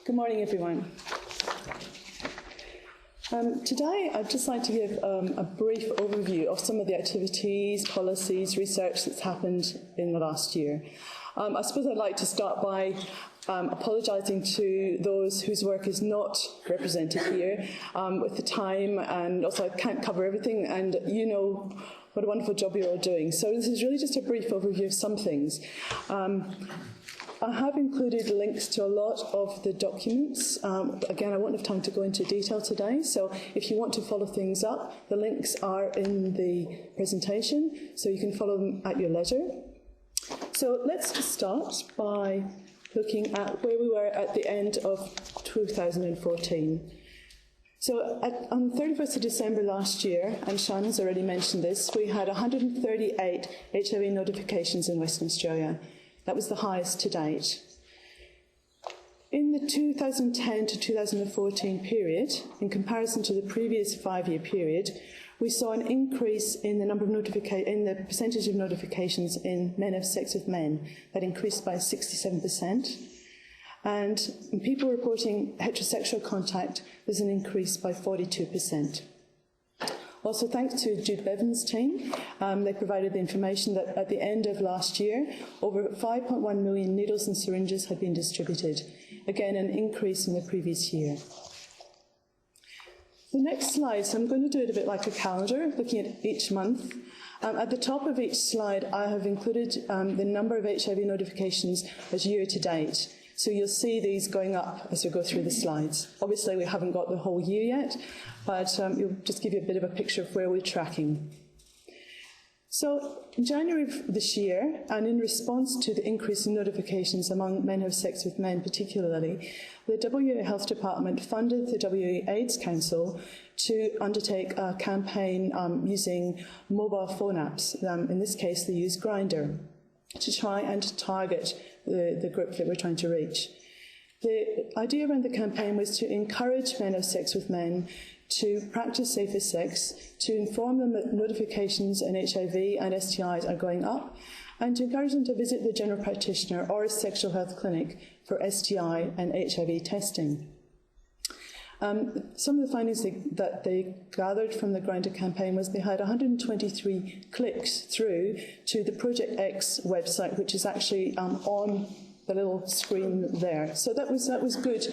Good morning, everyone. Today, I'd just like to give a brief overview of some of the activities, policies, research that's happened in the last year. I suppose I'd like to start by apologising to those whose work is not represented here with the time, and also I can't cover everything, and you know what a wonderful job you're all doing. So this is really just a brief overview of some things. I have included links to a lot of the documents. Again, I won't have time to go into detail today, so if you want to follow things up, the links are in the presentation, so you can follow them at your leisure. So let's just start by looking at where we were at the end of 2014. So on 31st of December last year, and Shannon's already mentioned this, we had 138 HIV notifications in Western Australia. That was the highest to date. In the 2010 to 2014 period, in comparison to the previous 5-year period, we saw an increase in the number of in the percentage of notifications in men have sex with men. That increased by 67%. And in people reporting heterosexual contact, there's an increase by 42%. Also, thanks to Jude Bevan's team, they provided the information that at the end of last year, over 5.1 million needles and syringes had been distributed. Again, an increase in the previous year. The next slide, so I'm going to do it a bit like a calendar, looking at each month. At the top of each slide, I have included the number of HIV notifications as year to date. So you'll see these going up as we go through the slides. Obviously, we haven't got the whole year yet, but it'll just give you a bit of a picture of where we're tracking. So in January of this year, and in response to the increase in notifications among men who have sex with men particularly, the WA Health Department funded the WA AIDS Council to undertake a campaign using mobile phone apps. In this case, they use Grindr, to try and target the group that we're trying to reach. The idea around the campaign was to encourage men who have sex with men to practice safer sex, to inform them that notifications in HIV and STIs are going up, and to encourage them to visit the general practitioner or a sexual health clinic for STI and HIV testing. Some of the findings that they gathered from the Grindr campaign was they had 123 clicks through to the Project X website, which is actually on the little screen there. So that was good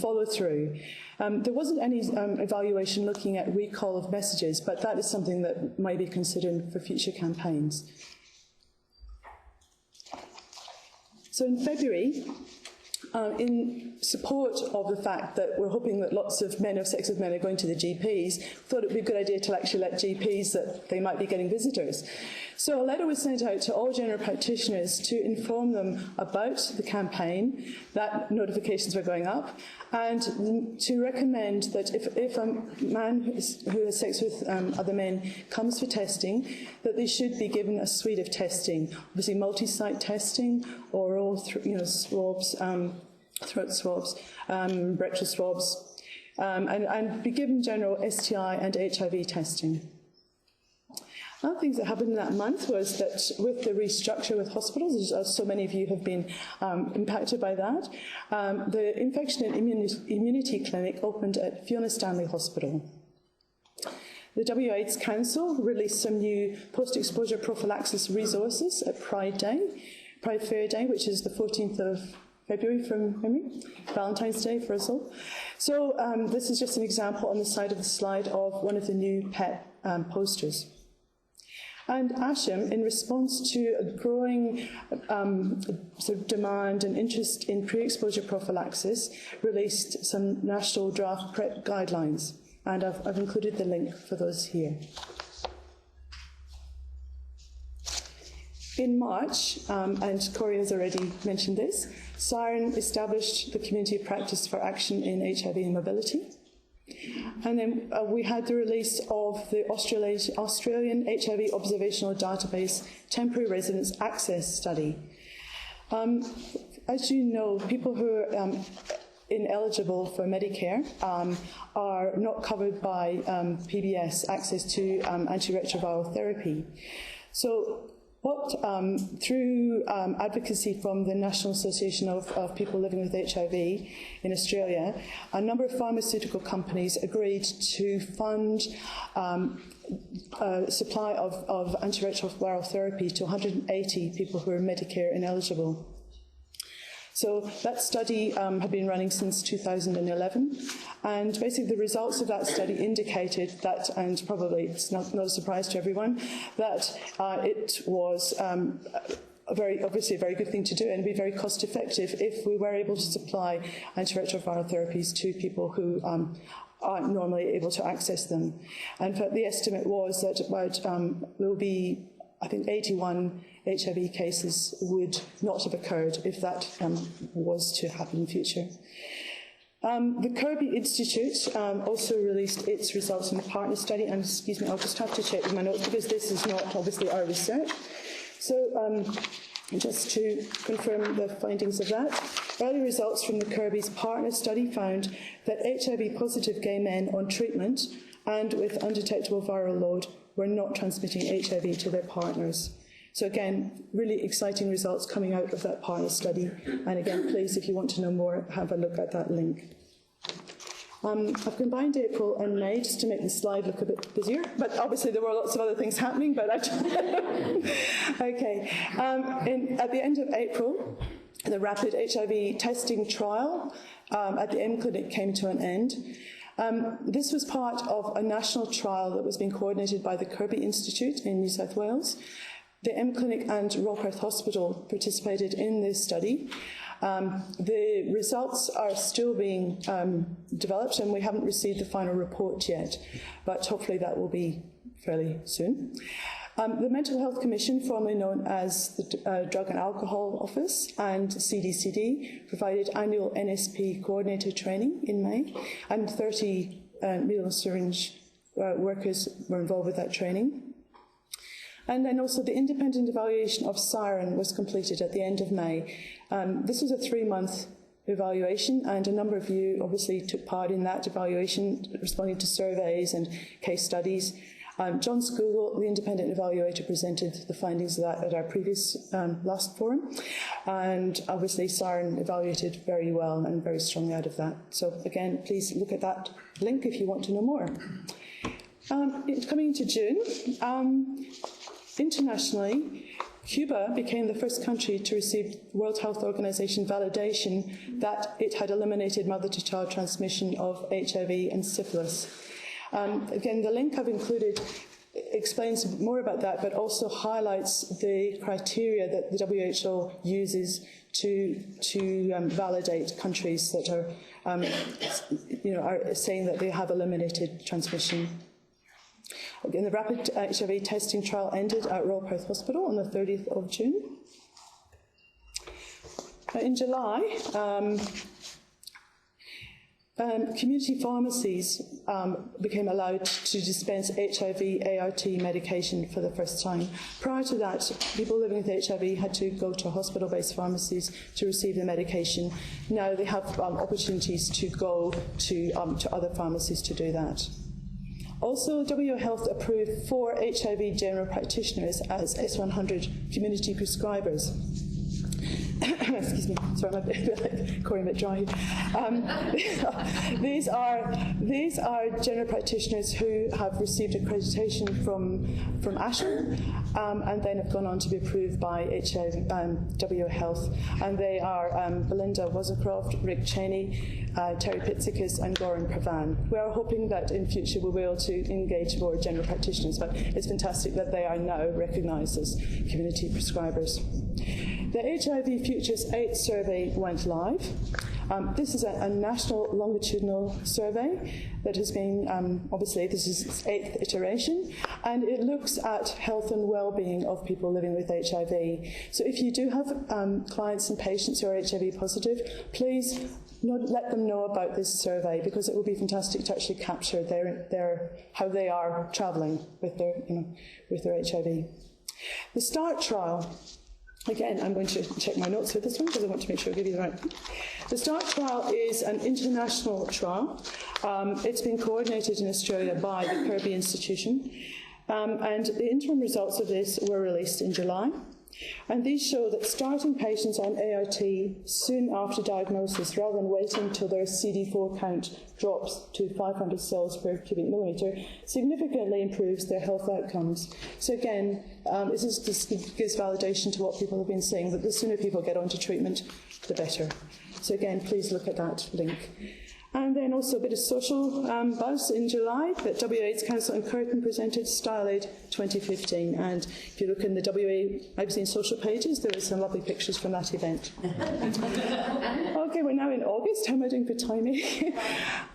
follow through. There wasn't any evaluation looking at recall of messages, but that is something that might be considered for future campaigns. So in February, in support of the fact that we're hoping that lots of men who have sex with men are going to the GPs, thought it would be a good idea to actually let GPs that they might be getting visitors. So a letter was sent out to all general practitioners to inform them about the campaign, that notifications were going up, and to recommend that if a man who has sex with other men comes for testing, that they should be given a suite of testing, obviously multi-site testing, oral, swabs, throat swabs, rectal swabs, and be given general STI and HIV testing. Other things that happened in that month was that with the restructure with hospitals, as so many of you have been impacted by that, the Infection and Immunity Clinic opened at Fiona Stanley Hospital. The WA AIDS Council released some new post-exposure prophylaxis resources at Pride Fair Day, which is the 14th of February from memory, Valentine's Day for us all. So this is just an example on the side of the slide of one of the new PET posters. And ASHM, in response to a growing sort of demand and interest in pre-exposure prophylaxis, released some national draft PrEP guidelines. And I've included the link for those here. In March, and Corey has already mentioned this, Siren established the Community of Practice for Action in HIV and Mobility. And then we had the release of the Australian HIV Observational Database Temporary Residence Access Study. As you know, people who are ineligible for Medicare are not covered by PBS access to antiretroviral therapy. So Through advocacy from the National Association of People Living with HIV in Australia, a number of pharmaceutical companies agreed to fund supply of antiretroviral therapy to 180 people who are Medicare ineligible. So that study had been running since 2011, and basically the results of that study indicated that, and probably it's not a surprise to everyone, that it was obviously a very good thing to do and be very cost effective if we were able to supply antiretroviral therapies to people who aren't normally able to access them. And the estimate was that about there will be, I think, 81 HIV cases would not have occurred if that was to happen in future. The Kirby Institute also released its results in the partner study, and excuse me, I'll just have to check with my notes because this is not obviously our research. So just to confirm the findings of that, early results from the Kirby's partner study found that HIV-positive gay men on treatment and with undetectable viral load were not transmitting HIV to their partners. So again, really exciting results coming out of that partner study. And again, please, if you want to know more, have a look at that link. I've combined April and May just to make the slide look a bit busier, but obviously there were lots of other things happening, but okay. At the end of April, the rapid HIV testing trial at the M Clinic came to an end. This was part of a national trial that was being coordinated by the Kirby Institute in New South Wales. The M Clinic and Royal Perth Hospital participated in this study. The results are still being developed, and we haven't received the final report yet, but hopefully that will be fairly soon. The Mental Health Commission, formerly known as the Drug and Alcohol Office, and CDCD provided annual NSP coordinator training in May, and 30 needle and syringe workers were involved with that training. And then also the independent evaluation of Siren was completed at the end of May. This was a 3-month evaluation, and a number of you obviously took part in that evaluation, responding to surveys and case studies. John Scougal, the independent evaluator, presented the findings of that at our previous last forum, and obviously Siren evaluated very well and very strongly out of that. So again, please look at that link if you want to know more. Coming into June, internationally, Cuba became the first country to receive World Health Organization validation that it had eliminated mother-to-child transmission of HIV and syphilis. Again, the link I've included explains more about that, but also highlights the criteria that the WHO uses to validate countries that are saying that they have eliminated transmission. Again, the rapid HIV testing trial ended at Royal Perth Hospital on the 30th of June. In July, community pharmacies became allowed to dispense HIV-ART medication for the first time. Prior to that, people living with HIV had to go to hospital-based pharmacies to receive the medication. Now they have opportunities to go to other pharmacies to do that. Also, WHO Health approved 4 HIV general practitioners as S100 community prescribers. Excuse me, sorry, I'm a bit like Corey, a bit dry. These are general practitioners who have received accreditation from ASHA and then have gone on to be approved by WHO Health. And they are Belinda Wozencroft, Rick Cheney, Terry Pitzikas, and Goran Pravan. We are hoping that in future we'll be able to engage more general practitioners, but it's fantastic that they are now recognised as community prescribers. The HIV Futures 8 survey went live. This is a national longitudinal survey that has been, obviously this is its 8th iteration, and it looks at health and well-being of people living with HIV. So if you do have clients and patients who are HIV positive, please let them know about this survey, because it will be fantastic to actually capture how they are travelling with their HIV. The START trial. Again, I'm going to check my notes for this one because I want to make sure I give you the right thing. The START trial is an international trial. It's been coordinated in Australia by the Kirby Institution. And the interim results of this were released in July. And these show that starting patients on ART soon after diagnosis, rather than waiting until their CD4 count drops to 500 cells per cubic millimetre, significantly improves their health outcomes. So again, this gives validation to what people have been saying, that the sooner people get onto treatment, the better. So again, please look at that link. And then also a bit of social buzz in July that WA/AIDS Council and Curtin presented Style Aid 2015. And if you look in the WA magazine social pages, there are some lovely pictures from that event. Okay, we're now in August. How am I doing for timing?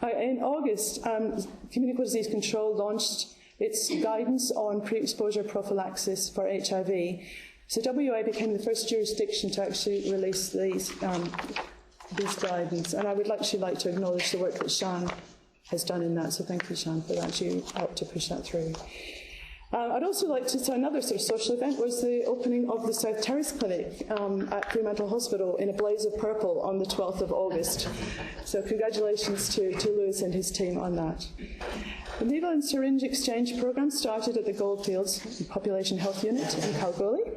In August, Communicable Disease Control launched its guidance on pre-exposure prophylaxis for HIV. So WA became the first jurisdiction to actually release these guidance, and I would actually like to acknowledge the work that Sian has done in that, so thank you, Sian, for that. You helped to push that through. I'd also like to say another sort of social event was the opening of the South Terrace Clinic at Fremantle Hospital in a blaze of purple on the 12th of August. So congratulations to Lewis and his team on that. The Needle and Syringe Exchange Programme started at the Goldfields Population Health Unit in Kalgoorlie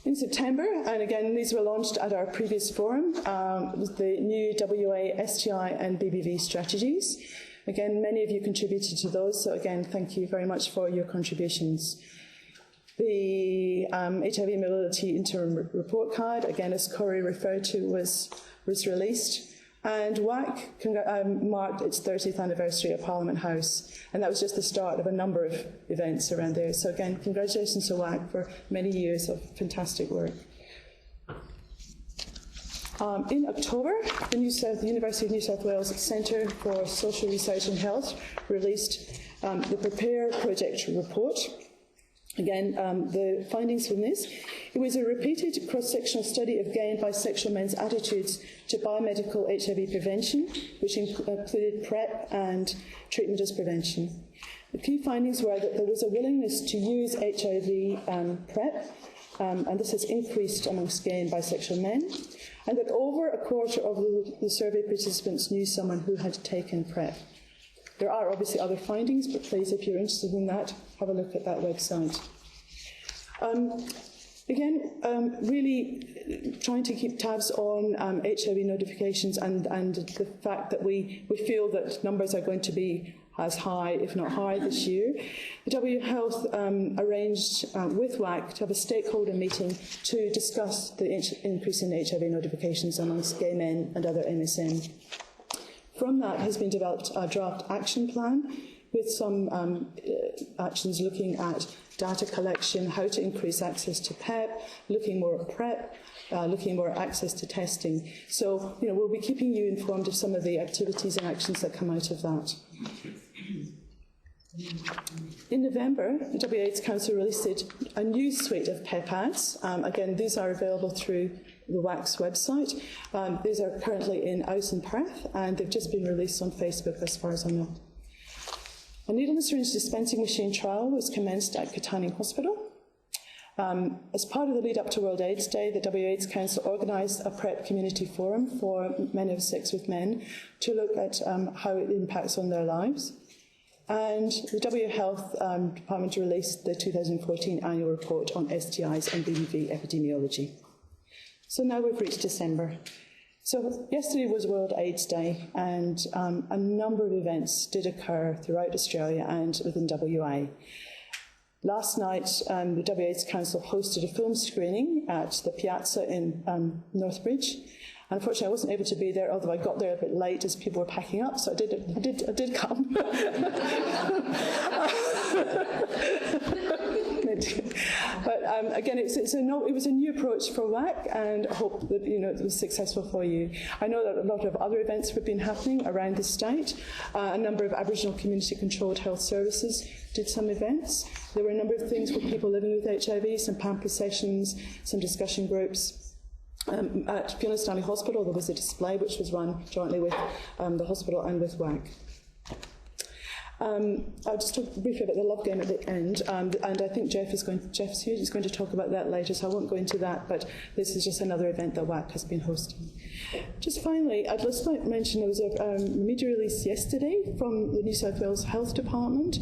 in September, and again these were launched at our previous forum, the new WA STI and BBV strategies. Again, many of you contributed to those, so again thank you very much for your contributions. The HIV mobility interim report card, again as Corey referred to, was released. And WAC marked its 30th anniversary at Parliament House, and that was just the start of a number of events around there. So again, congratulations to WAC for many years of fantastic work. In October, the University of New South Wales Centre for Social Research and Health released the Prepare Project report. Again, the findings from this: it was a repeated cross-sectional study of gay and bisexual men's attitudes to biomedical HIV prevention, which included PrEP and treatment as prevention. The key findings were that there was a willingness to use HIV PrEP, and this has increased amongst gay and bisexual men, and that over a quarter of the survey participants knew someone who had taken PrEP. There are obviously other findings, but please, if you're interested in that, have a look at that website. Really trying to keep tabs on HIV notifications and the fact that we feel that numbers are going to be as high, if not higher, this year. The W Health arranged with WAC to have a stakeholder meeting to discuss the increase in HIV notifications amongst gay men and other MSM. From that has been developed a draft action plan with some actions looking at data collection, how to increase access to PEP, looking more at PrEP, looking more at access to testing. So, we'll be keeping you informed of some of the activities and actions that come out of that. In November, the WA/AIDS Council released a new suite of PEP ads. Again, these are available through the WAC's website. These are currently in Ouse and Perth, and they've just been released on Facebook as far as I know. A needle and syringe dispensing machine trial was commenced at Katanning Hospital. As part of the lead up to World AIDS Day, the WA/AIDS Council organised a PrEP community forum for men who have sex with men to look at how it impacts on their lives. And the W Health Department released the 2014 annual report on STIs and BBV epidemiology. So now we've reached December. So yesterday was World AIDS Day, and a number of events did occur throughout Australia and within WA. Last night, the WA/AIDS Council hosted a film screening at the Piazza in Northbridge. Unfortunately, I wasn't able to be there, although I got there a bit late as people were packing up, so I did come. But again, it was a new approach for WAC, and I hope that it was successful for you. I know that a lot of other events have been happening around the state. A number of Aboriginal community-controlled health services did some events. There were a number of things for people living with HIV, some pamper sessions, some discussion groups. At Fiona Stanley Hospital, there was a display which was run jointly with the hospital and with WAC. I'll just talk briefly about the love game at the end, and I think Jeff's here, he's going to talk about that later, so I won't go into that, but this is just another event that WAC has been hosting. Just finally, I'd just like to mention there was a media release yesterday from the New South Wales Health Department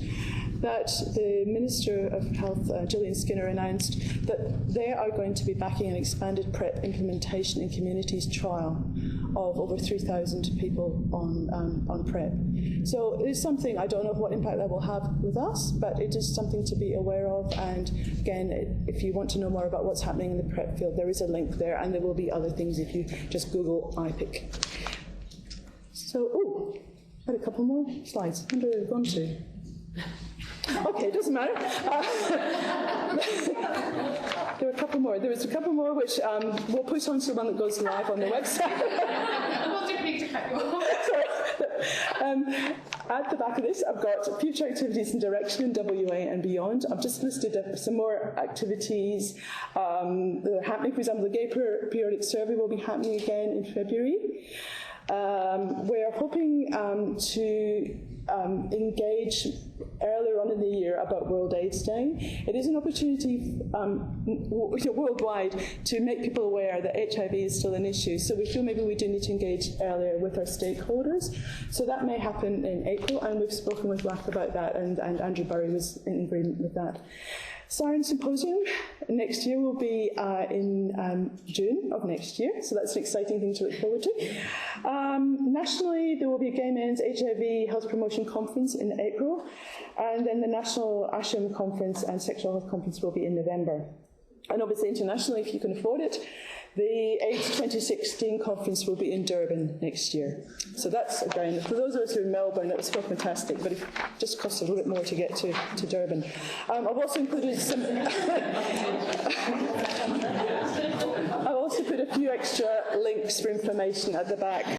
that the Minister of Health, Gillian Skinner, announced that they are going to be backing an expanded PrEP implementation in communities trial of over 3,000 people on PrEP. So it is something, I don't know what impact that will have with us, but it is something to be aware of. And again, if you want to know more about what's happening in the PrEP field, there is a link there, and there will be other things if you just Google IPIC. So, had a couple more slides. I wonder where they've gone to. Okay, it doesn't matter. There were a couple more. There was a couple more which we'll put onto the one that goes live on the website. At the back of this, I've got future activities and direction in WA and beyond. I've just listed some more activities that are happening. For example, the Gay Periodic Survey will be happening again in February. We're hoping to engage earlier on in the year about World AIDS Day. It is an opportunity worldwide to make people aware that HIV is still an issue. So we feel maybe we do need to engage earlier with our stakeholders. So that may happen in April, and we've spoken with WAC about that, and Andrew Burry was in agreement with that. Siren Symposium next year will be in June of next year, so that's an exciting thing to look forward to. Nationally, there will be a Gay Men's HIV Health Promotion Conference in April, and then the National ASHM Conference and Sexual Health Conference will be in November. And obviously internationally, if you can afford it, the AIDS 2016 conference will be in Durban next year. So that's, again, for those of us who are in Melbourne, that was still fantastic, but it just costs a little bit more to get to Durban. I've also included some... I've also put a few extra links for information at the back.